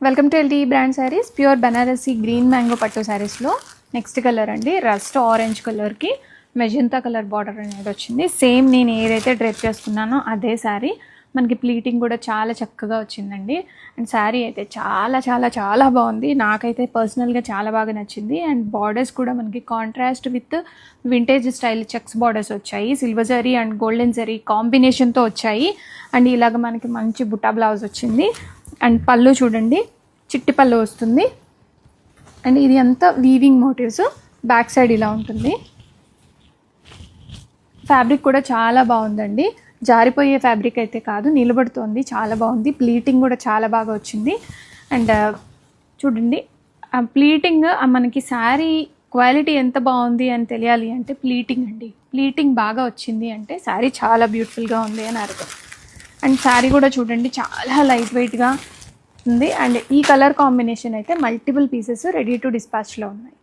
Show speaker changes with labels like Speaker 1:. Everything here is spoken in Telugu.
Speaker 1: Welcome to LT brand saris. Pure Banarasi green mango పట్టు శారీస్లో నెక్స్ట్ కలర్ అండి, రస్ట్ ఆరెంజ్ కలర్కి మెజంతా కలర్ బార్డర్ అనేది వచ్చింది. సేమ్ నేను ఏదైతే డ్రెప్ చేసుకున్నానో అదే శారీ. మనకి ప్లీటింగ్ కూడా చాలా చక్కగా వచ్చిందండి. అండ్ శారీ అయితే చాలా చాలా చాలా బాగుంది. నాకైతే పర్సనల్గా చాలా బాగా నచ్చింది. అండ్ బార్డర్స్ కూడా మనకి contrast with vintage style checks borders వచ్చాయి. సిల్వర్ జరీ అండ్ గోల్డెన్ జరీ కాంబినేషన్తో వచ్చాయి. అండ్ ఇలాగ మనకి మంచి బుట్టా బ్లౌజ్ వచ్చింది. అండ్ పళ్ళు చూడండి, చిట్టి పళ్ళు వస్తుంది. అండ్ ఇది అంతా వీవింగ్ మోటివ్స్. బ్యాక్ సైడ్ ఇలా ఉంటుంది. ఫ్యాబ్రిక్ కూడా చాలా బాగుందండి. జారిపోయే ఫ్యాబ్రిక్ అయితే కాదు, నిలబడుతోంది, చాలా బాగుంది. ప్లీటింగ్ కూడా చాలా బాగా వచ్చింది. అండ్ చూడండి, ఆ ప్లీటింగ్ మనకి శారీ క్వాలిటీ ఎంత బాగుంది అని తెలియాలి అంటే ప్లీటింగ్ అండి. ప్లీటింగ్ బాగా వచ్చింది అంటే శారీ చాలా బ్యూటిఫుల్గా ఉంది అని అర్థం. అండ్ శారీ కూడా చూడండి చాలా లైట్ వెయిట్గా ఉంది. అండ్ ఈ కలర్ కాంబినేషన్ అయితే మల్టిపుల్ పీసెస్ రెడీ టు డిస్పాచ్లో ఉన్నాయి.